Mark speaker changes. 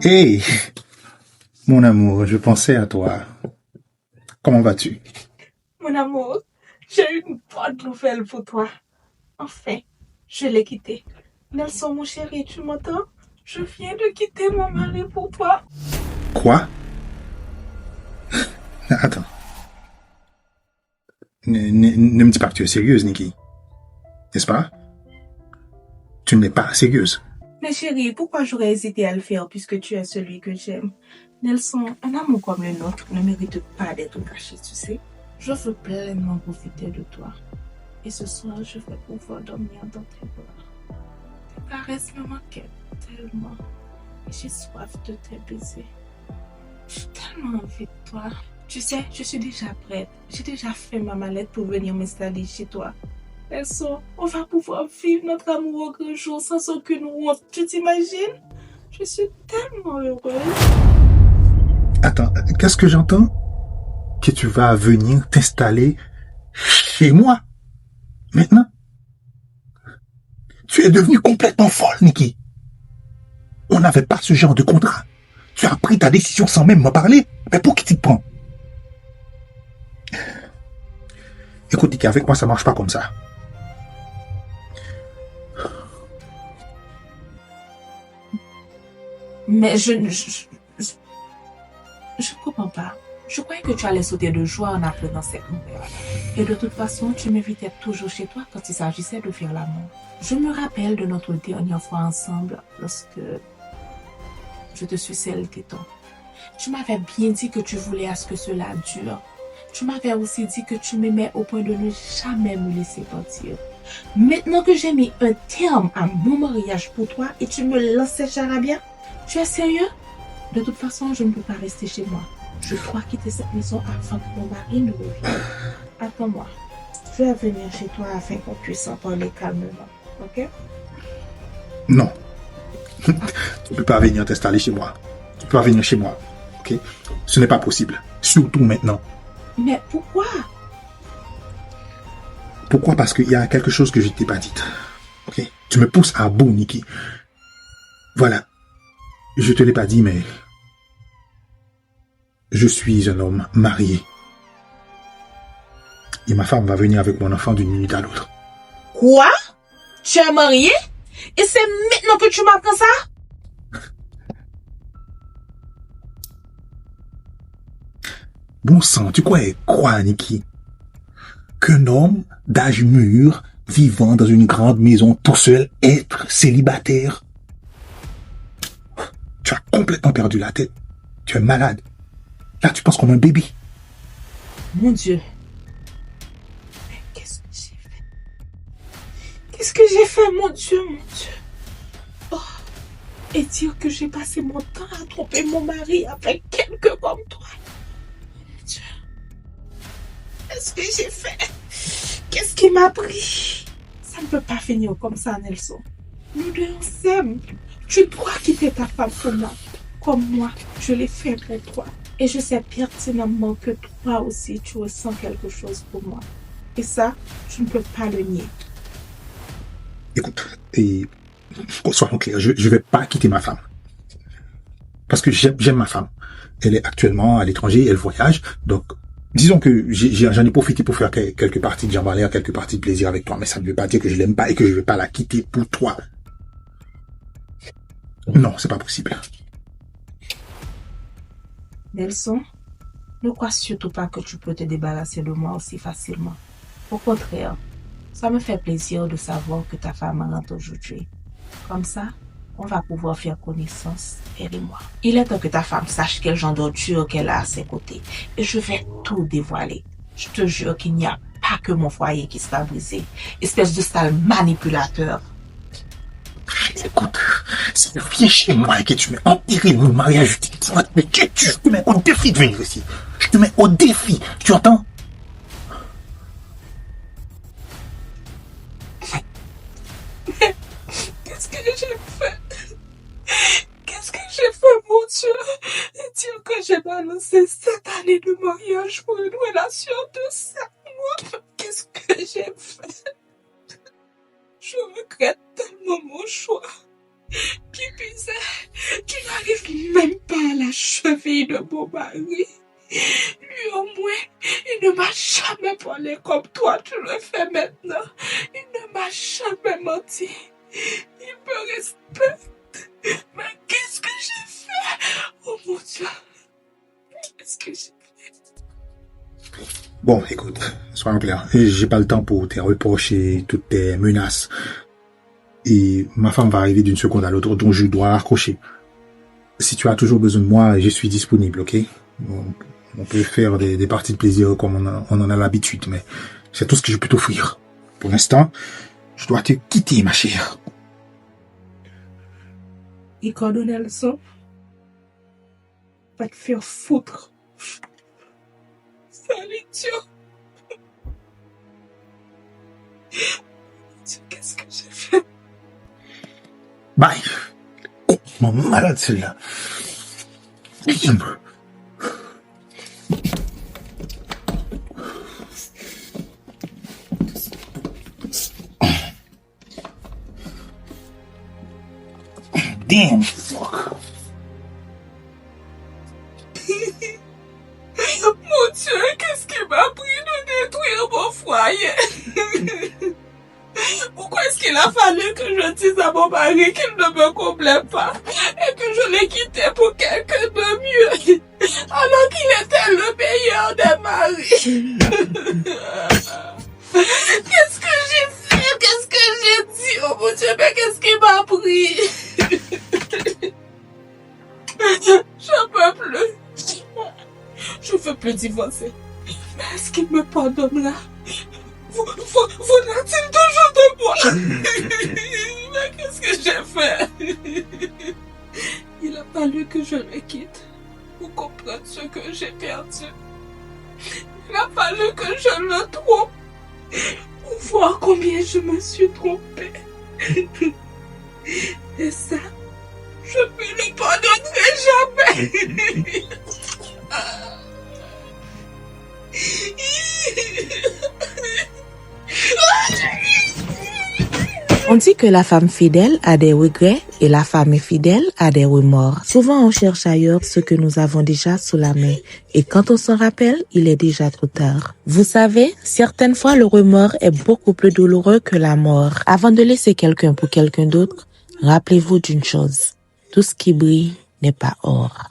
Speaker 1: Hey, mon amour, je pensais à toi. Comment vas-tu?
Speaker 2: Mon amour, j'ai une bonne nouvelle pour toi. Enfin, je l'ai quitté. Nelson, mon chéri, tu m'entends? Je viens de quitter mon mari pour toi.
Speaker 1: Quoi? Attends. Ne me dis pas que tu es sérieuse, Nikki. N'est-ce pas? Tu n'es pas sérieuse.
Speaker 2: Mais chérie, pourquoi j'aurais hésité à le faire puisque tu es celui que j'aime? Nelson, un amour comme le nôtre ne mérite pas d'être caché, tu sais. Je veux pleinement profiter de toi. Et ce soir, je vais pouvoir dormir dans tes bras. Tes caresses me manquaient tellement. Et j'ai soif de tes baisers. J'ai tellement envie de toi. Tu sais, je suis déjà prête. J'ai déjà fait ma mallette pour venir m'installer chez toi. Nelson, on va pouvoir vivre notre amour au grand jour sans aucune honte. Tu t'imagines? Je suis tellement heureuse.
Speaker 1: Attends, qu'est-ce que j'entends? Que tu vas venir t'installer chez moi? Maintenant? Tu es devenue complètement folle, Nikki. On n'avait pas ce genre de contrat. Tu as pris ta décision sans même me parler. Mais pour qui tu te prends? Écoute, Nikki, avec moi, ça marche pas comme ça.
Speaker 2: Mais je ne comprends pas. Je croyais que tu allais sauter de joie en apprenant cette nouvelle. Et de toute façon, tu m'invitais toujours chez toi quand il s'agissait de faire l'amour. Je me rappelle de notre dernière fois ensemble lorsque je te suis celle téton. Tu m'avais bien dit que tu voulais à ce que cela dure. Tu m'avais aussi dit que tu m'aimais au point de ne jamais me laisser partir. Maintenant que j'ai mis un terme à mon mariage pour toi et tu me lances cette charabia, tu es sérieux? De toute façon, je ne peux pas rester chez moi. Je dois quitter cette maison avant que mon mari ne revienne. Attends-moi. Je vais venir chez toi afin qu'on puisse en parler calmement. Ok?
Speaker 1: Non. Tu ne peux pas venir t'installer chez moi. Tu peux pas venir chez moi. Ok? Ce n'est pas possible. Surtout maintenant.
Speaker 2: Mais pourquoi?
Speaker 1: Pourquoi? Parce qu'il y a quelque chose que je ne t'ai pas dit. Ok? Tu me pousses à bout, Nikki. Voilà. Je te l'ai pas dit, mais je suis un homme marié. Et ma femme va venir avec mon enfant d'une minute à l'autre.
Speaker 2: Quoi? Tu es marié? Et c'est maintenant que tu m'apprends ça?
Speaker 1: Bon sang, tu crois quoi, Nikki? Qu'un homme d'âge mûr, vivant dans une grande maison tout seul, être célibataire? Tu as complètement perdu la tête. Tu es malade. Là, tu penses comme un bébé.
Speaker 2: Mon Dieu. Mais qu'est-ce que j'ai fait? Qu'est-ce que j'ai fait, mon Dieu, mon Dieu? Oh. Et dire que j'ai passé mon temps à tromper mon mari avec quelqu'un comme toi. Mon Dieu. Qu'est-ce que j'ai fait? Qu'est-ce qui m'a pris? Ça ne peut pas finir comme ça, Nelson. Nous deux, on s'aime. Tu dois quitter ta femme pour moi. Comme moi, je l'ai fait pour toi. Et je sais pertinemment que toi aussi, tu ressens quelque chose pour moi. Et ça, tu ne peux pas le nier.
Speaker 1: Écoute, et soyons clairs, je ne vais pas quitter ma femme. Parce que j'aime ma femme. Elle est actuellement à l'étranger, elle voyage. Donc, disons que j'en ai profité pour faire quelques parties de jambes en l'air, quelques parties de plaisir avec toi. Mais ça ne veut pas dire que je l'aime pas et que je ne vais pas la quitter pour toi. Non, c'est pas possible.
Speaker 2: Nelson, ne crois surtout pas que tu peux te débarrasser de moi aussi facilement. Au contraire, ça me fait plaisir de savoir que ta femme rentre aujourd'hui. Comme ça, on va pouvoir faire connaissance, elle et moi. Il est temps que ta femme sache quel genre d'ordure qu'elle a à ses côtés. Et je vais tout dévoiler. Je te jure qu'il n'y a pas que mon foyer qui sera brisé. Espèce de sale manipulateur.
Speaker 1: Écoute, si tu viens chez moi et que tu mets enterré mon mariage, mais je te mets au défi de venir ici. Je te mets au défi. Tu entends?
Speaker 2: Qu'est-ce que j'ai fait? Qu'est-ce que j'ai fait, mon Dieu? Dire que j'ai balancé 7 années de mariage pour une relation de 7 mois. Qu'est-ce que j'ai fait? Je regrette tellement mon choix. Qui disait, tu n'arrives même pas à la cheville de mon mari. Lui au moins, il ne m'a jamais parlé comme toi tu le fais maintenant. Il ne m'a jamais menti. Il me respecte. Mais qu'est-ce que j'ai fait? Oh mon Dieu. Qu'est-ce que j'ai fait?
Speaker 1: Bon, écoute, soyons clairs. J'ai pas le temps pour tes reproches et toutes tes menaces. Et ma femme va arriver d'une seconde à l'autre, donc je dois accrocher. Si tu as toujours besoin de moi, je suis disponible, ok? On peut faire des parties de plaisir comme on en a l'habitude, mais c'est tout ce que je peux t'offrir. Pour l'instant, je dois te quitter, ma chère.
Speaker 2: Rico Nelson, va te faire foutre. Salut, qu'est-ce que j'ai fait?
Speaker 1: Bye. Oh, mon malade celle-là. Damn, fuck.
Speaker 2: Mon Dieu, qu'est-ce qui m'a pris de détruire mon foyer? Pourquoi est-ce qu'il a fallu que je dise à mon mari qu'il ne me comblait pas et que je l'ai quitté pour quelqu'un de mieux alors qu'il était le meilleur des maris? Qu'est-ce que j'ai fait? Qu'est-ce que j'ai dit? Oh mon Dieu, mais qu'est-ce qui m'a pris? J'en peux plus. Je ne veux plus divorcer. Mais est-ce qu'il me pardonnera? Vous n'a-t-il toujours de moi? Mais qu'est-ce que j'ai fait? Il a fallu que je le quitte pour comprendre ce que j'ai perdu. Il a fallu que je le trompe pour voir combien je me suis trompée. Et ça, je ne le pardonnerai jamais.
Speaker 3: On dit que la femme fidèle a des regrets et la femme infidèle a des remords. Souvent, on cherche ailleurs ce que nous avons déjà sous la main. Et quand on s'en rappelle, il est déjà trop tard. Vous savez, certaines fois, le remords est beaucoup plus douloureux que la mort. Avant de laisser quelqu'un pour quelqu'un d'autre, rappelez-vous d'une chose. Tout ce qui brille n'est pas or.